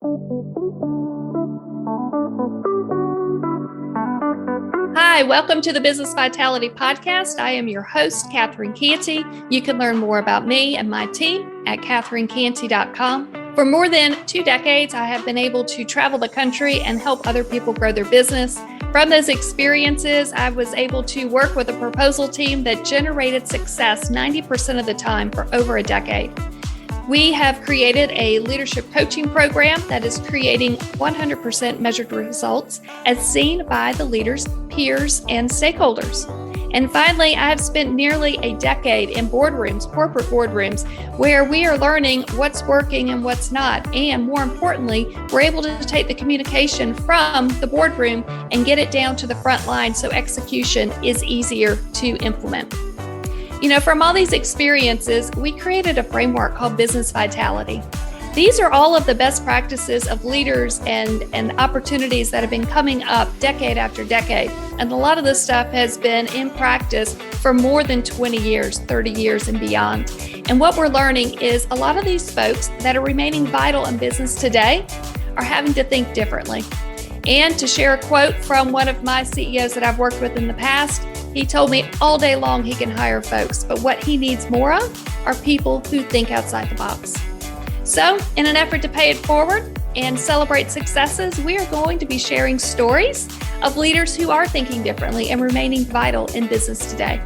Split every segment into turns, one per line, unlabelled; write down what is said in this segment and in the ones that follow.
Hi, welcome to the Business Vitality Podcast. I am your host, Catherine Cantey. You can learn more about me and my team at catherinecantey.com. For more than 2 decades, I have been able to travel the country and help other people grow their business. From those experiences, I was able to work with a proposal team that generated success 90% of the time for over a decade. We have created a leadership coaching program that is creating 100% measured results as seen by the leaders, peers, and stakeholders. And finally, I have spent nearly a decade in boardrooms, corporate boardrooms, where we are learning what's working and what's not. And more importantly, we're able to take the communication from the boardroom and get it down to the front line so execution is easier to implement. You know, from all these experiences, we created a framework called Business Vitality. These are all of the best practices of leaders and opportunities that have been coming up decade after decade. And a lot of this stuff has been in practice for more than 20 years, 30 years and beyond. And what we're learning is a lot of these folks that are remaining vital in business today are having to think differently. And to share a quote from one of my CEOs that I've worked with in the past, he told me all day long he can hire folks, but what he needs more of are people who think outside the box. So, in an effort to pay it forward and celebrate successes, we are going to be sharing stories of leaders who are thinking differently and remaining vital in business today.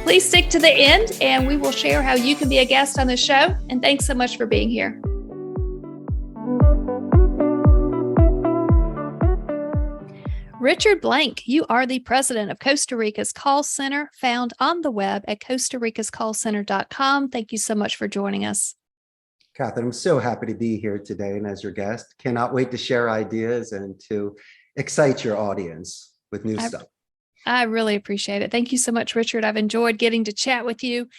Please stick to the end and we will share how you can be a guest on the show. And thanks so much for being here. Richard Blank, you are the president of Costa Rica's Call Center, found on the web at costaricascallcenter.com. Thank you so much for joining us.
Catherine, I'm so happy to be here today and as your guest. Cannot wait to share ideas and to excite your audience with new stuff.
I really appreciate it. Thank you so much, Richard. I've enjoyed getting to chat with you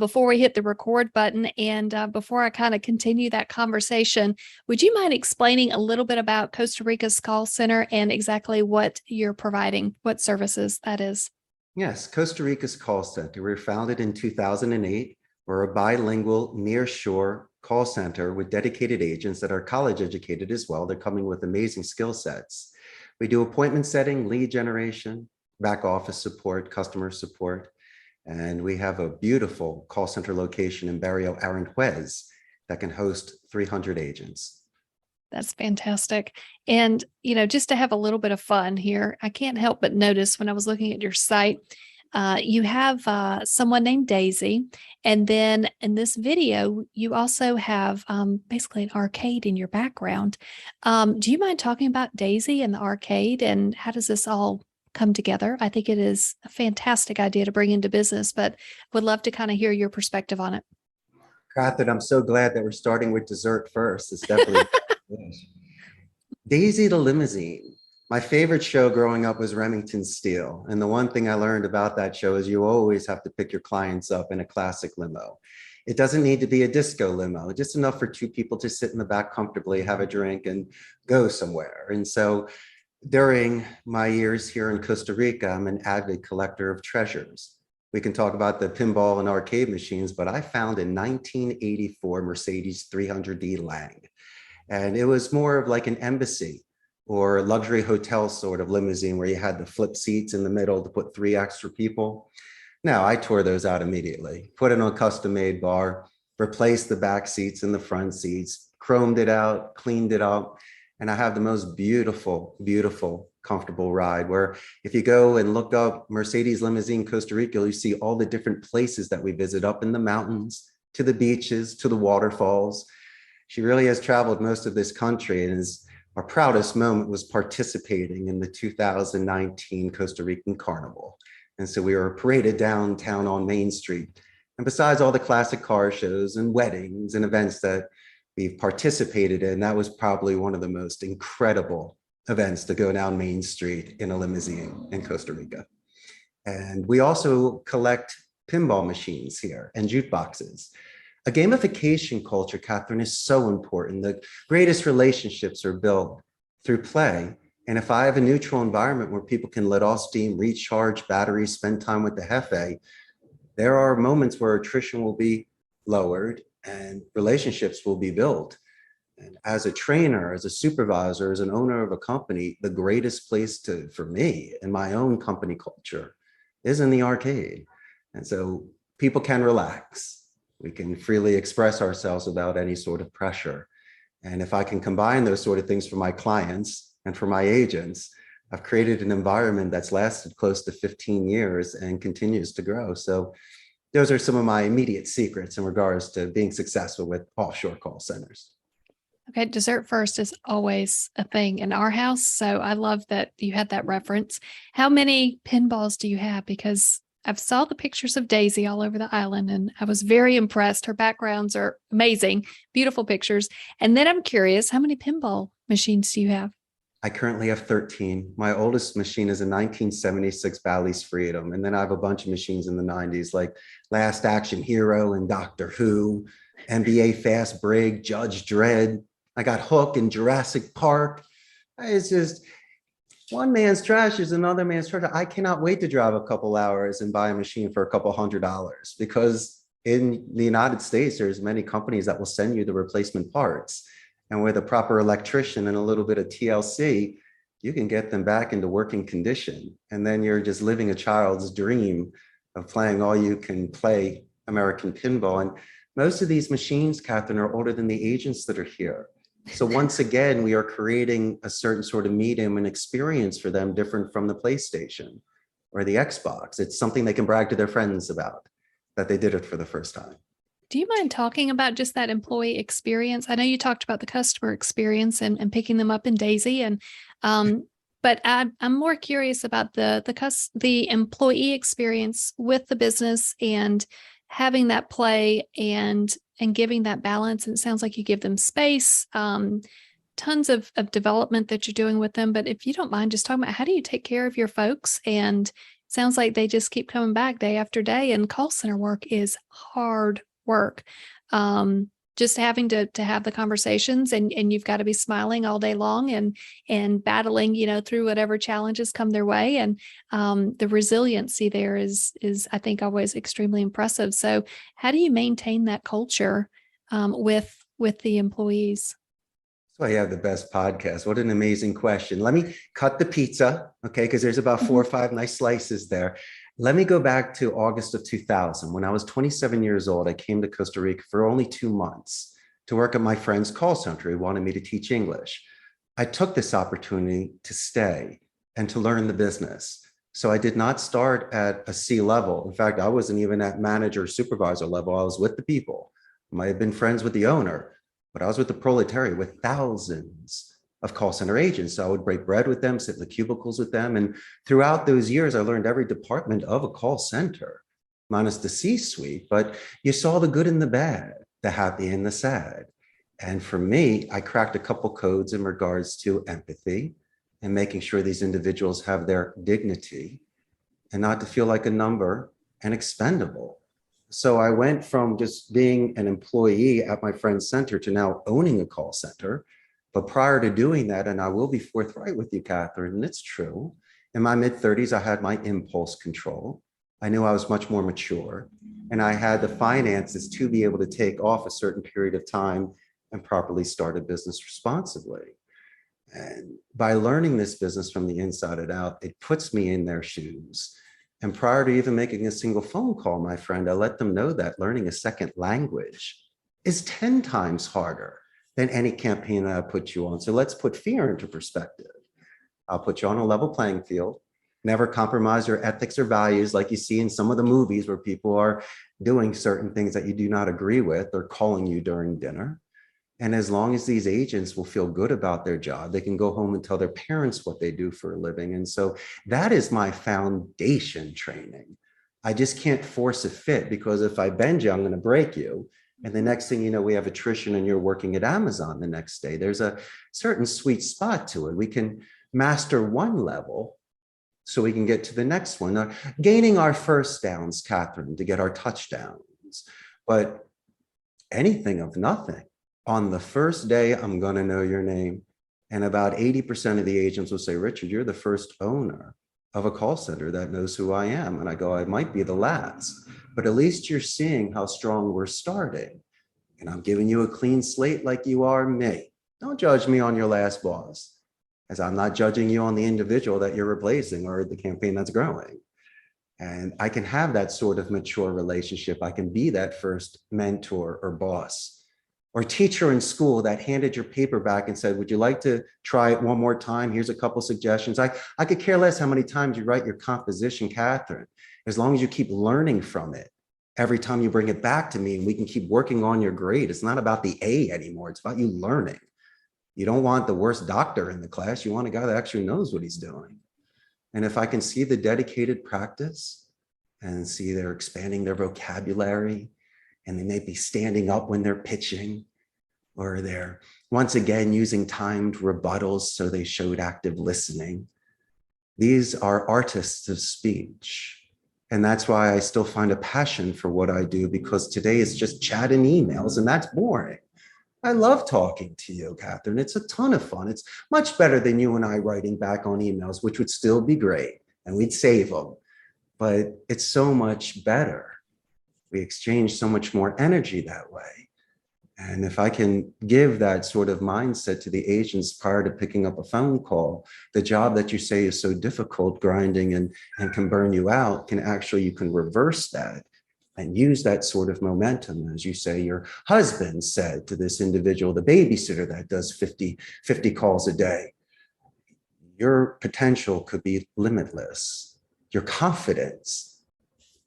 before we hit the record button. And before I kind of continue that conversation, would you mind explaining a little bit about Costa Rica's Call Center and exactly what you're providing, what services that is?
Yes, Costa Rica's Call Center. We were founded in 2008. We're a bilingual nearshore call center with dedicated agents that are college educated as well. They're coming with amazing skill sets. We do appointment setting, lead generation, back office support, customer support. And we have a beautiful call center location in Barrio Aranjuez that can host 300 agents.
That's fantastic. And, you know, just to have a little bit of fun here, I can't help but notice when I was looking at your site, you have someone named Daisy. And then in this video, you also have basically an arcade in your background. Do you mind talking about Daisy and the arcade and how does this all come together? I think it is a fantastic idea to bring into business, but would love to kind of hear your perspective on it.
Catherine, I'm so glad that we're starting with dessert first. It's definitely Daisy the Limousine. My favorite show growing up was Remington Steele. And the one thing I learned about that show is you always have to pick your clients up in a classic limo. It doesn't need to be a disco limo, just enough for 2 people to sit in the back comfortably, have a drink and go somewhere. And so during my years here in Costa Rica, I'm an avid collector of treasures. We can talk about the pinball and arcade machines, but I found a 1984 Mercedes 300D Lang. And it was more of like an embassy or a luxury hotel sort of limousine where you had the flip seats in the middle to put 3 extra people. Now, I tore those out immediately, put it on a custom-made bar, replaced the back seats and the front seats, chromed it out, cleaned it up, and I have the most beautiful, beautiful, comfortable ride where if you go and look up Mercedes Limousine Costa Rica, you see all the different places that we visit, up in the mountains, to the beaches, to the waterfalls. She really has traveled most of this country, and our proudest moment was participating in the 2019 Costa Rican Carnival. And so we were paraded downtown on Main Street. And besides all the classic car shows and weddings and events that we've participated in, that was probably one of the most incredible events to go down Main Street in a limousine in Costa Rica. And we also collect pinball machines here and jukeboxes. A gamification culture, Catherine, is so important. The greatest relationships are built through play. And if I have a neutral environment where people can let off steam, recharge batteries, spend time with the jefe, there are moments where attrition will be lowered and relationships will be built. And as a trainer, as a supervisor, as an owner of a company, the greatest place for me in my own company culture is in the arcade. And so people can relax. We can freely express ourselves without any sort of pressure. And if I can combine those sort of things for my clients and for my agents, I've created an environment that's lasted close to 15 years and continues to grow. So those are some of my immediate secrets in regards to being successful with offshore call centers.
Okay, dessert first is always a thing in our house. So I love that you had that reference. How many pinballs do you have? Because I've saw the pictures of Daisy all over the island and I was very impressed. Her backgrounds are amazing, beautiful pictures. And then I'm curious, how many pinball machines do you have?
I currently have 13. My oldest machine is a 1976 Bally's Freedom. And then I have a bunch of machines in the 90s, like Last Action Hero and Doctor Who, NBA Fast Break, Judge Dredd. I got Hook and Jurassic Park. It's just one man's trash is another man's treasure. I cannot wait to drive a couple hours and buy a machine for a couple $100 because in the United States, there's many companies that will send you the replacement parts. And with a proper electrician and a little bit of TLC, you can get them back into working condition. And then you're just living a child's dream of playing all you can play American pinball. And most of these machines, Catherine, are older than the agents that are here. So once again, we are creating a certain sort of medium and experience for them different from the PlayStation or the Xbox. It's something they can brag to their friends about, that they did it for the first time.
Do you mind talking about just that employee experience? I know you talked about the customer experience and picking them up in Daisy, and but I'm more curious about the employee experience with the business and having that play and giving that balance. And it sounds like you give them space, tons of development that you're doing with them. But if you don't mind just talking about how do you take care of your folks? And it sounds like they just keep coming back day after day, and call center work is hard work. Just having to have the conversations and you've got to be smiling all day long and battling, through whatever challenges come their way. And the resiliency there is I think always extremely impressive. So how do you maintain that culture with the employees?
So I have the best podcast. What an amazing question. Let me cut the pizza, okay? Because there's about 4 or 5 nice slices there. Let me go back to August of 2000. When I was 27 years old, I came to Costa Rica for only 2 months to work at my friend's call center. He wanted me to teach English. I took this opportunity to stay and to learn the business. So I did not start at a C level. In fact, I wasn't even at manager supervisor level. I was with the people. I might have been friends with the owner, but I was with the proletariat with thousands of call center agents. So I would break bread with them, sit in the cubicles with them. And throughout those years, I learned every department of a call center, minus the C-suite, but you saw the good and the bad, the happy and the sad. And for me, I cracked a couple codes in regards to empathy and making sure these individuals have their dignity and not to feel like a number and expendable. So I went from just being an employee at my friend's center to now owning a call center. But prior to doing that, and I will be forthright with you, Catherine, and it's true, in my mid-30s, I had my impulse control. I knew I was much more mature, and I had the finances to be able to take off a certain period of time and properly start a business responsibly. And by learning this business from the inside and out, it puts me in their shoes. And prior to even making a single phone call, my friend, I let them know that learning a second language is 10 times harder than any campaign that I put you on. So let's put fear into perspective. I'll put you on a level playing field. Never compromise your ethics or values like you see in some of the movies where people are doing certain things that you do not agree with or calling you during dinner. And as long as these agents will feel good about their job, they can go home and tell their parents what they do for a living. And so that is my foundation training. I just can't force a fit because if I bend you, I'm going to break you. And the next thing you know, we have attrition and you're working at Amazon the next day. There's a certain sweet spot to it. We can master one level so we can get to the next one. Gaining our first downs, Catherine, to get our touchdowns. But anything of nothing. On the first day, I'm going to know your name. And about 80% of the agents will say, Richard, you're the first owner of a call center that knows who I am. And I go, I might be the last, but at least you're seeing how strong we're starting. And I'm giving you a clean slate like you are me. Don't judge me on your last boss, as I'm not judging you on the individual that you're replacing or the campaign that's growing. And I can have that sort of mature relationship. I can be that first mentor or boss or teacher in school that handed your paper back and said, would you like to try it one more time? Here's a couple suggestions. I could care less how many times you write your composition, Catherine, as long as you keep learning from it. Every time you bring it back to me and we can keep working on your grade. It's not about the A anymore. It's about you learning. You don't want the worst doctor in the class. You want a guy that actually knows what he's doing. And if I can see the dedicated practice and see they're expanding their vocabulary and they may be standing up when they're pitching, or they're once again using timed rebuttals so they showed active listening. These are artists of speech. And that's why I still find a passion for what I do, because today is just chat and emails, and that's boring. I love talking to you, Catherine. It's a ton of fun. It's much better than you and I writing back on emails, which would still be great, and we'd save them. But it's so much better. We exchange so much more energy that way. And if I can give that sort of mindset to the agents prior to picking up a phone call, the job that you say is so difficult, grinding and can burn you out, you can reverse that and use that sort of momentum. As you say, your husband said to this individual, the babysitter that does 50 calls a day, your potential could be limitless. Your confidence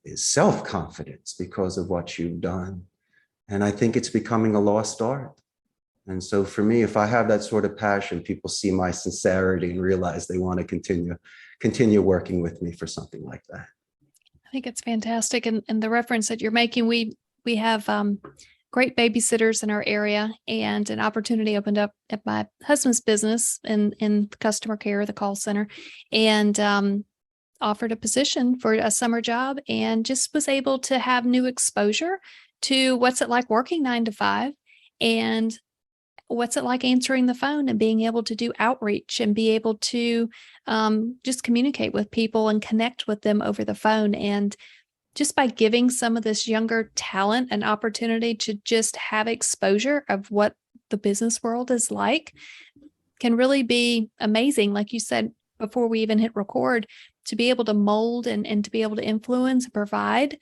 is self-confidence because of what you've done. And I think it's becoming a lost art. And so for me, if I have that sort of passion, people see my sincerity and realize they want to continue working with me for something like that.
I think it's fantastic. And the reference that you're making, we have great babysitters in our area, and an opportunity opened up at my husband's business in customer care, the call center, and offered a position for a summer job, and just was able to have new exposure to what's it like working 9 to 5, and what's it like answering the phone and being able to do outreach and be able to just communicate with people and connect with them over the phone. And just by giving some of this younger talent an opportunity to just have exposure of what the business world is like can really be amazing. Like you said, before we even hit record, to be able to mold and to be able to influence and provide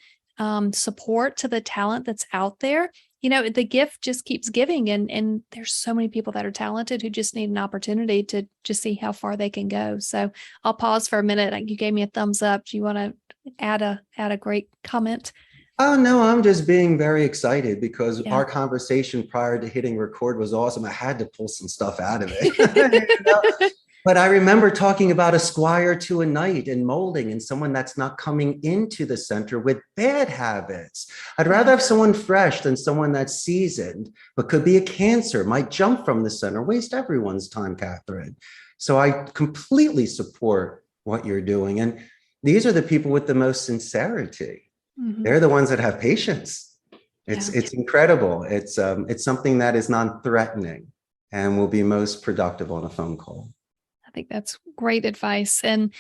support to the talent that's out there. You know, the gift just keeps giving, and there's so many people that are talented who just need an opportunity to just see how far they can go. So I'll pause for a minute. You gave me a thumbs up. Do you want to add a great comment?
Oh, no, I'm just being very excited because our conversation prior to hitting record was awesome. I had to pull some stuff out of it. But I remember talking about a squire to a knight and molding, and someone that's not coming into the center with bad habits. I'd rather have someone fresh than someone that's seasoned, but could be a cancer, might jump from the center, waste everyone's time, Catherine. So I completely support what you're doing. And these are the people with the most sincerity. Mm-hmm. They're the ones that have patience. It's incredible. It's something that is non-threatening and will be most productive on a phone call.
I think that's great advice. And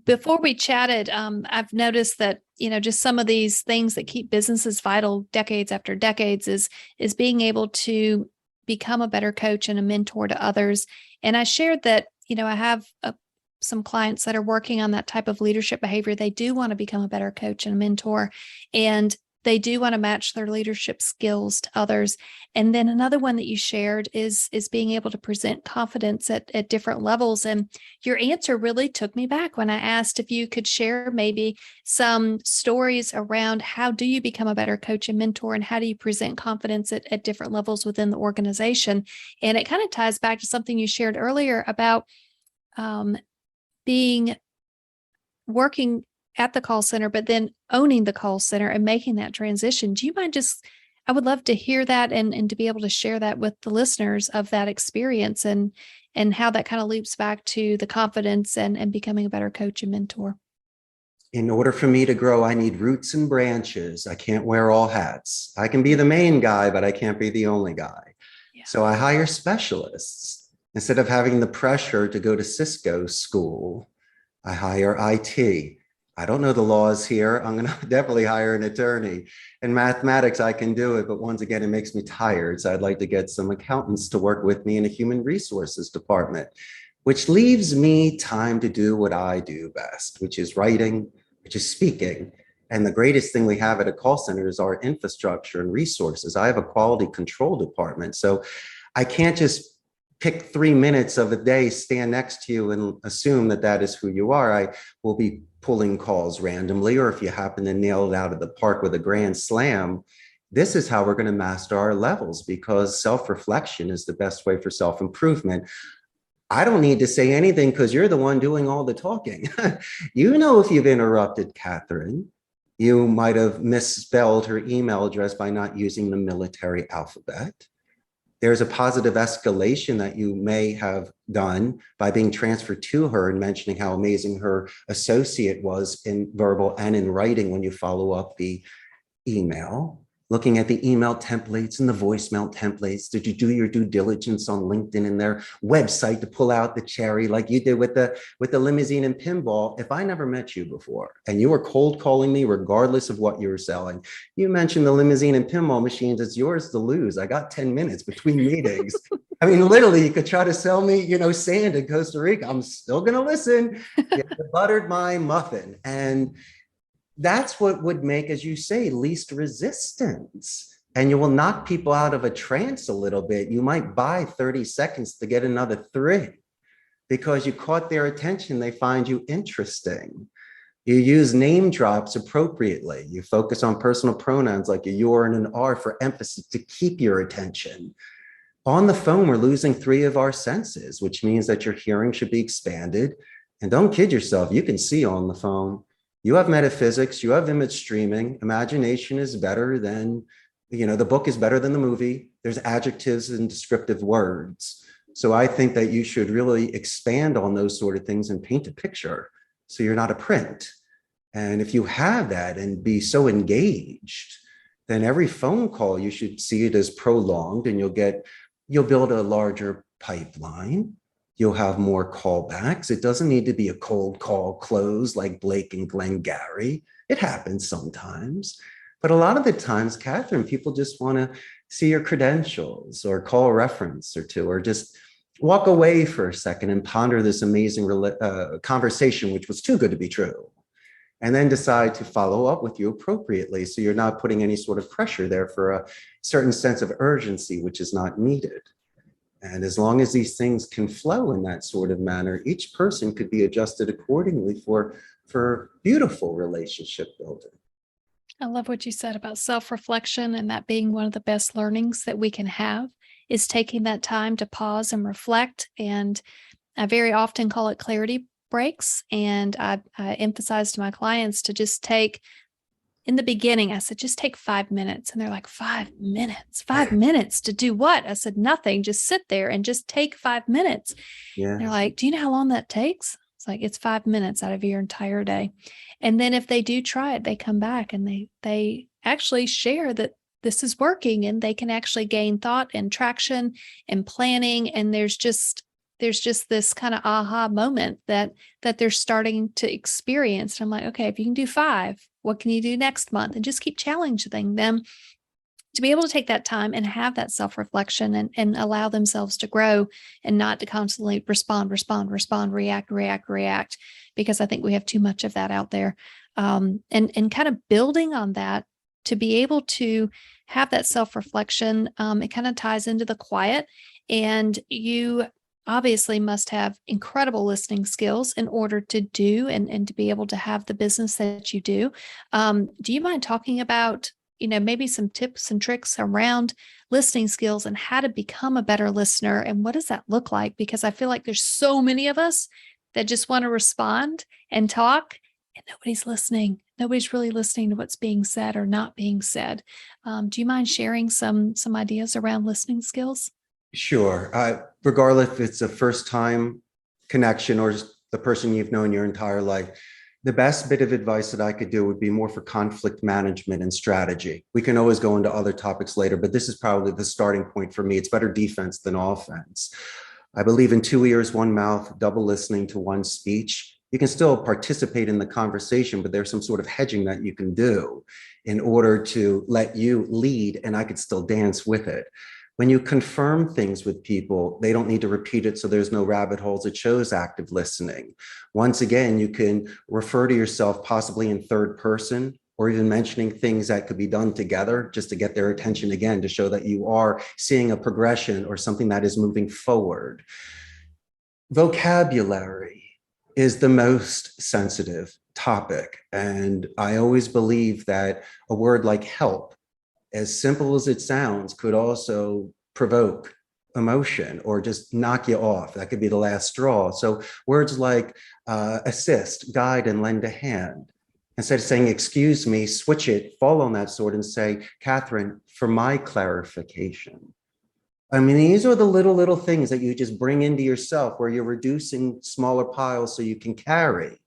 before we chatted, I've noticed that, just some of these things that keep businesses vital decades after decades is being able to become a better coach and a mentor to others. And I shared that, I have some clients that are working on that type of leadership behavior. They do want to become a better coach and a mentor, and they do want to match their leadership skills to others. And then another one that you shared is being able to present confidence at different levels. And your answer really took me back when I asked if you could share maybe some stories around how do you become a better coach and mentor, and how do you present confidence at different levels within the organization. And it kind of ties back to something you shared earlier about working at the call center, but then owning the call center and making that transition. Do you mind I would love to hear that and to be able to share that with the listeners of that experience and how that kind of loops back to the confidence and becoming a better coach and mentor.
In order for me to grow, I need roots and branches. I can't wear all hats. I can be the main guy, but I can't be the only guy. Yeah. So I hire specialists. Instead of having the pressure to go to Cisco school, I hire IT. I don't know the laws here. I'm going to definitely hire an attorney. In mathematics, I can do it, but once again, it makes me tired. So I'd like to get some accountants to work with me in a human resources department, which leaves me time to do what I do best, which is writing, which is speaking. And the greatest thing we have at a call center is our infrastructure and resources. I have a quality control department. So I can't just pick 3 minutes of a day, stand next to you and assume that that is who you are. I will be pulling calls randomly, or if you happen to nail it out of the park with a grand slam, this is how we're going to master our levels, because self-reflection is the best way for self-improvement. I don't need to say anything because you're the one doing all the talking. You know, if you've interrupted Catherine, you might have misspelled her email address by not using the military alphabet. There's a positive escalation that you may have done by being transferred to her and mentioning how amazing her associate was in verbal and in writing when you follow up the email. Looking at the email templates and the voicemail templates. Did you do your due diligence on LinkedIn and their website to pull out the cherry like you did with the limousine and pinball? If I never met you before and you were cold calling me regardless of what you were selling, you mentioned the limousine and pinball machines, it's yours to lose. I got 10 minutes between meetings. I mean, literally, you could try to sell me, sand in Costa Rica. I'm still going to listen. You buttered my muffin. And that's what would make, as you say, least resistance. And you will knock people out of a trance a little bit. You might buy 30 seconds to get another 3 because you caught their attention. They find you interesting. You use name drops appropriately. You focus on personal pronouns like a you and an are for emphasis to keep your attention. On the phone, we're losing 3 of our senses, which means that your hearing should be expanded. And don't kid yourself, you can see on the phone. You have metaphysics, you have image streaming. Imagination is better than, the book is better than the movie. There's adjectives and descriptive words. So I think that you should really expand on those sort of things and paint a picture so you're not a print. And if you have that and be so engaged, then every phone call, you should see it as prolonged, and you'll build a larger pipeline. You'll have more callbacks. It doesn't need to be a cold call close like Blake and Glengarry. It happens sometimes. But a lot of the times, Catherine, people just want to see your credentials or call a reference or 2, or just walk away for a second and ponder this amazing conversation, which was too good to be true, and then decide to follow up with you appropriately. So you're not putting any sort of pressure there for a certain sense of urgency, which is not needed. And as long as these things can flow in that sort of manner, each person could be adjusted accordingly for beautiful relationship building.
I love what you said about self-reflection, and that being one of the best learnings that we can have is taking that time to pause and reflect. And I very often call it clarity breaks. And I emphasize to my clients to just take, in the beginning, I said, just take 5 minutes. And they're like, 5 minutes, 5 minutes to do what? I said, nothing. Just sit there and just take 5 minutes. Yeah. They're like, do you know how long that takes? It's like, it's 5 minutes out of your entire day. And then if they do try it, they come back and they actually share that this is working, and they can actually gain thought and traction and planning. And there's just this kind of aha moment that they're starting to experience. And I'm like, okay, if you can do 5, what can you do next month? And just keep challenging them to be able to take that time and have that self-reflection and allow themselves to grow, and not to constantly respond, react, because I think we have too much of that out there. And kind of building on that to be able to have that self-reflection, it kind of ties into the quiet. And you obviously must have incredible listening skills in order to do and to be able to have the business that you do. Do you mind talking about, maybe some tips and tricks around listening skills and how to become a better listener? And what does that look like? Because I feel like there's so many of us that just want to respond and talk, and nobody's listening. Nobody's really listening to what's being said or not being said. Do you mind sharing some ideas around listening skills?
Sure. Regardless if it's a first time connection or just the person you've known your entire life, the best bit of advice that I could do would be more for conflict management and strategy. We can always go into other topics later, but this is probably the starting point for me. It's better defense than offense. I believe in 2 ears, 1 mouth, double listening to 1 speech. You can still participate in the conversation, but there's some sort of hedging that you can do in order to let you lead, and I could still dance with it. When you confirm things with people, they don't need to repeat it, so there's no rabbit holes. It shows active listening. Once again, you can refer to yourself possibly in third person, or even mentioning things that could be done together just to get their attention again, to show that you are seeing a progression or something that is moving forward. Vocabulary is the most sensitive topic. And I always believe that a word like help, as simple as it sounds, could also provoke emotion or just knock you off. That could be the last straw. So words like assist, guide, and lend a hand. Instead of saying, excuse me, switch it, fall on that sword and say, Catherine, for my clarification. I mean, these are the little things that you just bring into yourself where you're reducing smaller piles so you can carry.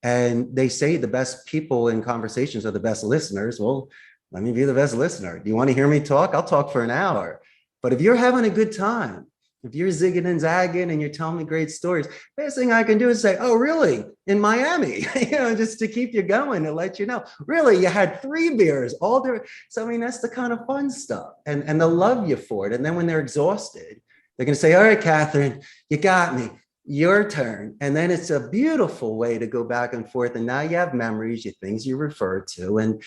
And they say the best people in conversations are the best listeners. Well, let me be the best listener. Do you want to hear me talk? I'll talk for an hour. But if you're having a good time, if you're zigging and zagging and you're telling me great stories, best thing I can do is say, oh, really? In Miami, just to keep you going and let you know, really, you had 3 beers all day. So, I mean, that's the kind of fun stuff. And they'll love you for it. And then when they're exhausted, they're going to say, all right, Catherine, you got me. Your turn. And then it's a beautiful way to go back and forth. And now you have memories, you things you refer to. And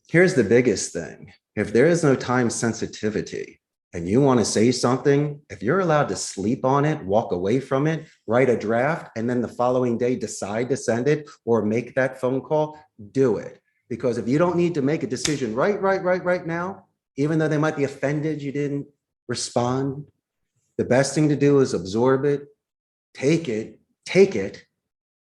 here's the biggest thing. If there is no time sensitivity, and you want to say something, if you're allowed to sleep on it, walk away from it, write a draft, and then the following day decide to send it or make that phone call, do it. Because if you don't need to make a decision right now, even though they might be offended you didn't respond, the best thing to do is absorb it, take it.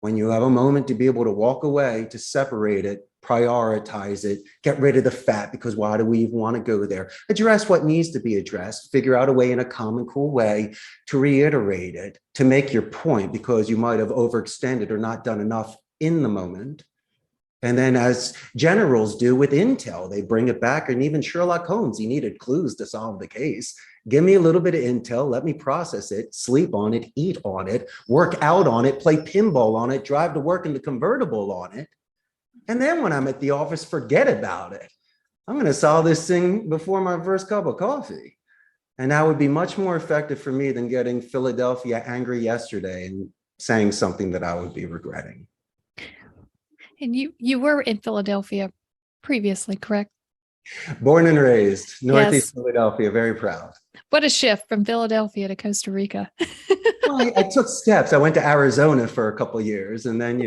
When you have a moment to be able to walk away, to separate it, prioritize it, get rid of the fat, because why do we even want to go there? Address what needs to be addressed, figure out a way in a calm and cool way to reiterate it, to make your point, because you might have overextended or not done enough in the moment. And then as generals do with intel, they bring it back. And even Sherlock Holmes, he needed clues to solve the case. Give me a little bit of intel, let me process it, sleep on it, eat on it, work out on it, play pinball on it, drive to work in the convertible on it. And then when I'm at the office, forget about it. I'm going to solve this thing before my first cup of coffee. And that would be much more effective for me than getting Philadelphia angry yesterday and saying something that I would be regretting.
And you were in Philadelphia previously, correct?
Born and raised, Northeast Philadelphia, very proud.
What a shift from Philadelphia to Costa Rica.
Well, I took steps. I went to Arizona for a couple of years, and then,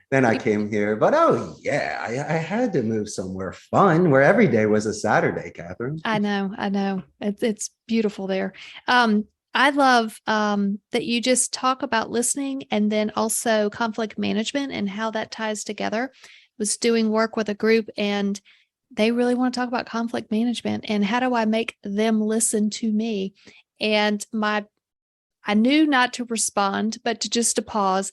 then I came here. But I had to move somewhere fun where every day was a Saturday, Catherine.
I know. It's beautiful there. I love that you just talk about listening and then also conflict management and how that ties together. I was doing work with a group and they really want to talk about conflict management and how do I make them listen to me? And I knew not to respond, but to pause.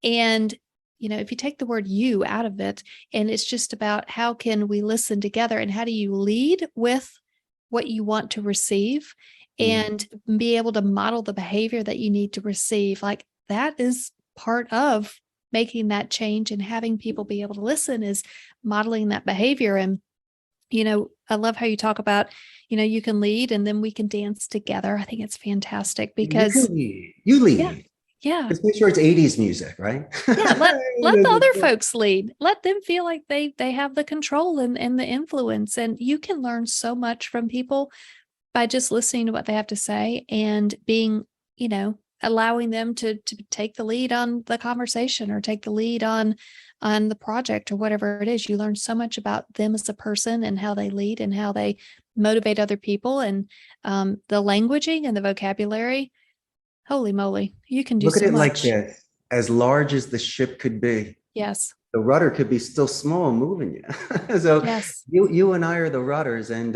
And, if you take the word you out of it, and it's just about how can we listen together and how do you lead with what you want to receive and be able to model the behavior that you need to receive. Like that is part of making that change and having people be able to listen is modeling that behavior. And, I love how you talk about, you can lead and then we can dance together. I think it's fantastic because
you lead.
Yeah.
Just make sure it's 80s music, right?
Yeah. Let the other folks lead. Let them feel like they have the control and the influence. And you can learn so much from people by just listening to what they have to say and being, allowing them to take the lead on the conversation or take the lead on the project or whatever it is. You learn so much about them as a person and how they lead and how they motivate other people and the languaging and the vocabulary. Holy moly, you can do so much.
Look at it like this, as large as the ship could be.
Yes.
The rudder could be still small moving you. So yes. You and I are the rudders. And,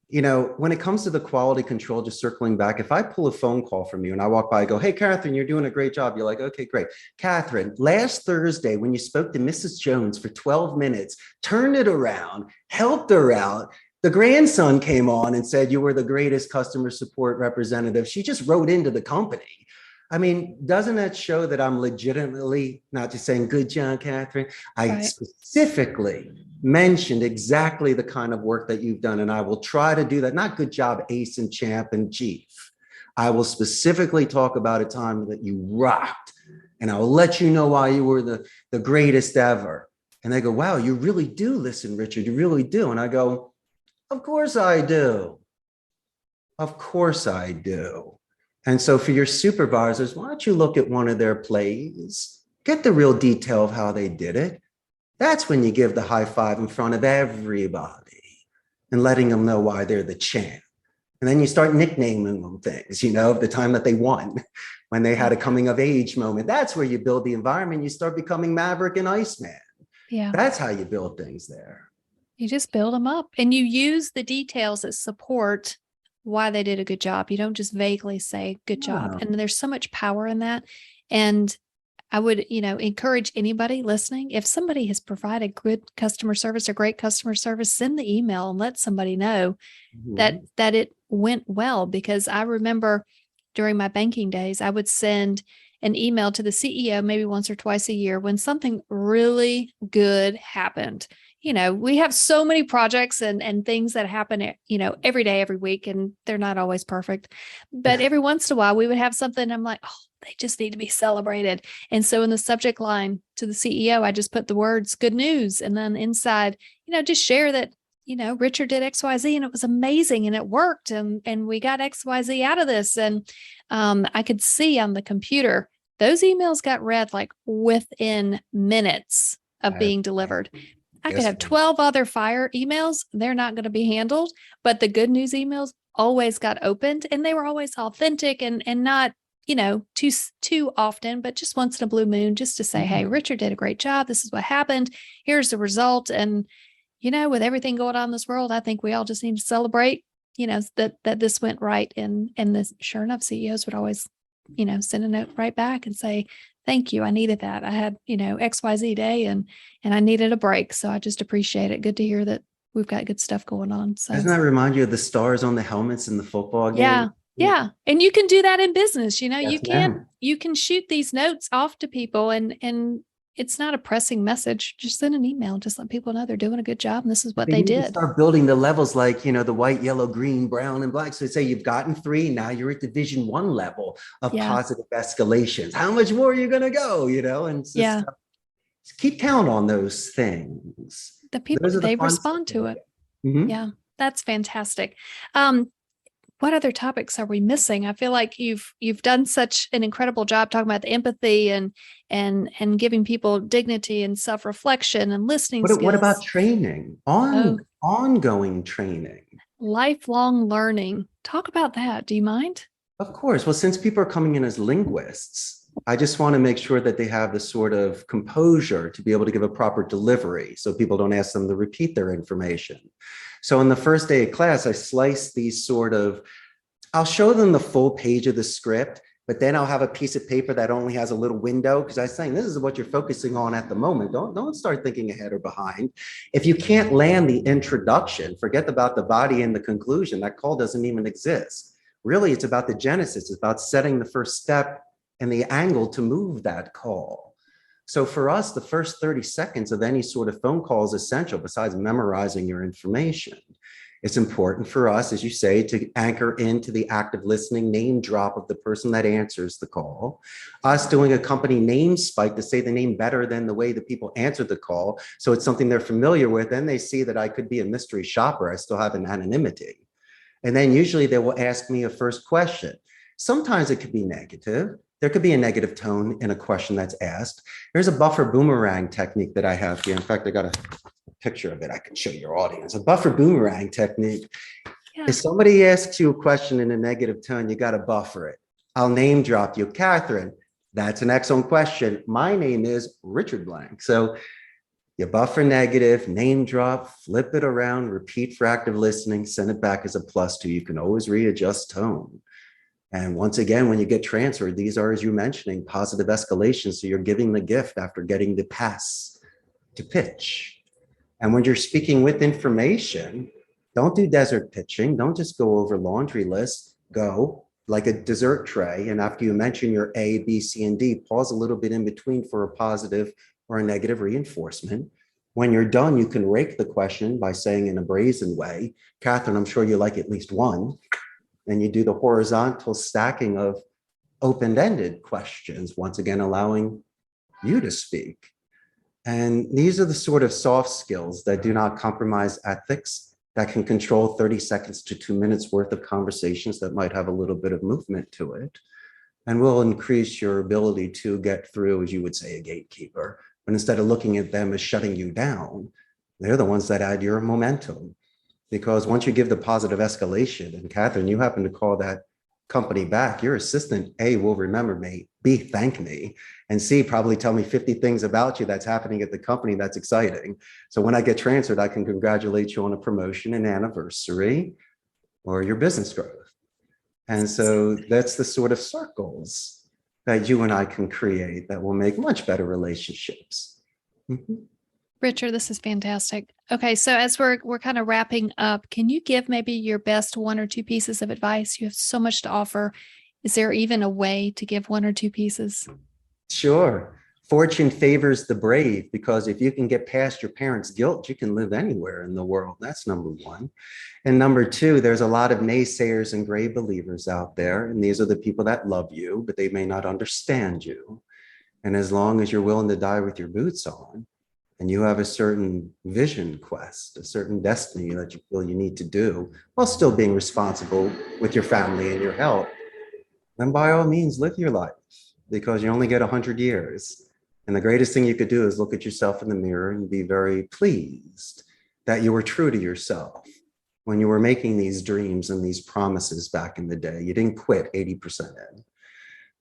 when it comes to the quality control, just circling back, if I pull a phone call from you and I walk by, I go, hey, Catherine, you're doing a great job. You're like, okay, great. Catherine, last Thursday, when you spoke to Mrs. Jones for 12 minutes, turned it around, helped her out. The grandson came on and said you were the greatest customer support representative. She just wrote into the company. I mean, doesn't that show that I'm legitimately not just saying, good job, Catherine? I
Right.
specifically mentioned exactly the kind of work that you've done. And I will try to do that. Not good job, ace and champ and chief. I will specifically talk about a time that you rocked. And I'll let you know why you were the greatest ever. And they go, wow, you really do listen, Richard. You really do. And I go, of course I do. Of course I do. And so for your supervisors, why don't you look at one of their plays, get the real detail of how they did it. That's when you give the high five in front of everybody and letting them know why they're the champ. And then you start nicknaming them things, the time that they won, when they had a coming of age moment. That's where you build the environment. You start becoming Maverick and Iceman.
Yeah.
That's how you build things there.
You just build them up and you use the details that support why they did a good job. You don't just vaguely say good job. And there's so much power in that. And I would, encourage anybody listening, if somebody has provided good customer service or great customer service, send the email and let somebody know that it went well. Because I remember during my banking days, I would send an email to the CEO maybe once or twice a year when something really good happened. We have so many projects and things that happen, every day, every week, and they're not always perfect. But every once in a while, we would have something. I'm like, oh, they just need to be celebrated. And so in the subject line to the CEO, I just put the words good news. And then inside, just share that, Richard did XYZ and it was amazing and it worked. And we got XYZ out of this. And I could see on the computer, those emails got read like within minutes of being delivered. I could have 12 other fire emails. They're not going to be handled, but the good news emails always got opened and they were always authentic and not, too often, but just once in a blue moon, just to say, hey, Richard did a great job. This is what happened. Here's the result. And, with everything going on in this world, I think we all just need to celebrate, that this went right. And this, sure enough, CEOs would always, send a note right back and say, thank you. I needed that. I had, XYZ day and I needed a break. So I just appreciate it. Good to hear that we've got good stuff going on. So
doesn't that remind you of the stars on the helmets in the football game?
Yeah. Yeah. And you can do that in business.
Yes,
you can shoot these notes off to people and it's not a pressing message. Just send an email. Just let people know they're doing a good job. And this is what they did.
Start building the levels like, the white, yellow, green, brown, and black. So say you've gotten 3. Now you're at division 1 level of positive escalations. How much more are you going to go, and just keep count on those things.
The people, they respond to it.
Mm-hmm.
Yeah, that's fantastic. What other topics are we missing? I feel like you've done such an incredible job talking about the empathy and giving people dignity and self-reflection and listening skills.
What about training? Ongoing training.
Lifelong learning. Talk about that. Do you mind?
Of course. Well, since people are coming in as linguists, I just want to make sure that they have the sort of composure to be able to give a proper delivery so people don't ask them to repeat their information. So on the first day of class, I slice these I'll show them the full page of the script, but then I'll have a piece of paper that only has a little window because I'm saying this is what you're focusing on at the moment. Don't start thinking ahead or behind. If you can't land the introduction, forget about the body and the conclusion. That call doesn't even exist. Really, it's about the genesis. It's about setting the first step and the angle to move that call. So for us, the first 30 seconds of any sort of phone call is essential besides memorizing your information. It's important for us, as you say, to anchor into the active listening name drop of the person that answers the call. Us doing a company name spike to say the name better than the way the people answer the call. So it's something they're familiar with. Then they see that I could be a mystery shopper. I still have an anonymity. And then usually they will ask me a first question. Sometimes it could be negative. There could be a negative tone in a question that's asked. There's a buffer boomerang technique that I have here. In fact, I got a picture of it. I can show your audience. A buffer boomerang technique. Yeah. If somebody asks you a question in a negative tone, you got to buffer it. I'll name drop you. Catherine, that's an excellent question. My name is Richard Blank. So you buffer negative, name drop, flip it around, repeat for active listening, send it back as a +2. You can always readjust tone. And once again, when you get transferred, these are, as you're mentioning, positive escalations. So you're giving the gift after getting the pass to pitch. And when you're speaking with information, don't do desert pitching. Don't just go over laundry lists. Go like a dessert tray. And after you mention your A, B, C, and D, pause a little bit in between for a positive or a negative reinforcement. When you're done, you can rake the question by saying in a brazen way, Catherine, I'm sure you like at least one. And you do the horizontal stacking of open-ended questions, once again, allowing you to speak. And these are the sort of soft skills that do not compromise ethics, that can control 30 seconds to 2 minutes worth of conversations that might have a little bit of movement to it, and will increase your ability to get through, as you would say, a gatekeeper. But instead of looking at them as shutting you down, they're the ones that add your momentum. Because once you give the positive escalation, and Catherine, you happen to call that company back, your assistant, A, will remember me, B, thank me, and C, probably tell me 50 things about you that's happening at the company that's exciting. So when I get transferred, I can congratulate you on a promotion, an anniversary, or your business growth. And so that's the sort of circles that you and I can create that will make much better relationships. Mm-hmm.
Richard, this is fantastic. Okay, so as we're kind of wrapping up, can you give maybe your best 1 or 2 pieces of advice? You have so much to offer. Is there even a way to give 1 or 2 pieces?
Sure. Fortune favors the brave, because if you can get past your parents' guilt, you can live anywhere in the world. That's number 1. And number 2, there's a lot of naysayers and gray believers out there. And these are the people that love you, but they may not understand you. And as long as you're willing to die with your boots on, and you have a certain vision quest, a certain destiny that you feel you need to do, while still being responsible with your family and your health, then by all means, live your life, because you only get 100 years. And the greatest thing you could do is look at yourself in the mirror and be very pleased that you were true to yourself when you were making these dreams and these promises back in the day. You didn't quit 80% in.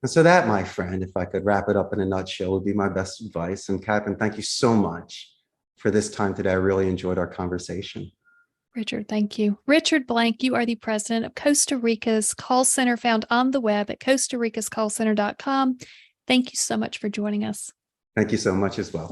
And so that, my friend, if I could wrap it up in a nutshell, would be my best advice. And Catherine, thank you so much for this time today. I really enjoyed our conversation.
Richard, thank you. Richard Blank, you are the president of Costa Rica's Call Center, found on the web at costaricascallcenter.com. Thank you so much for joining us.
Thank you so much as well.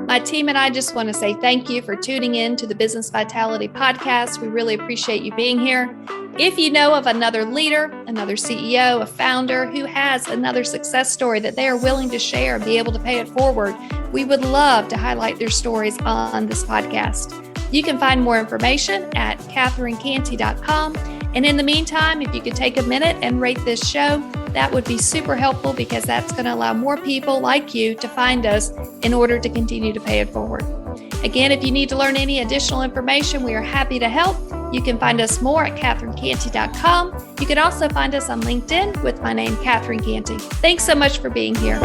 My team and I just want to say thank you for tuning in to the Business Vitality Podcast. We really appreciate you being here. If you know of another leader, another CEO, a founder who has another success story that they are willing to share and be able to pay it forward, we would love to highlight their stories on this podcast. You can find more information at catherinecantey.com. And in the meantime, if you could take a minute and rate this show, that would be super helpful, because that's going to allow more people like you to find us in order to continue to pay it forward. Again, if you need to learn any additional information, we are happy to help. You can find us more at catherinecantey.com. You can also find us on LinkedIn with my name, Catherine Cantey. Thanks so much for being here.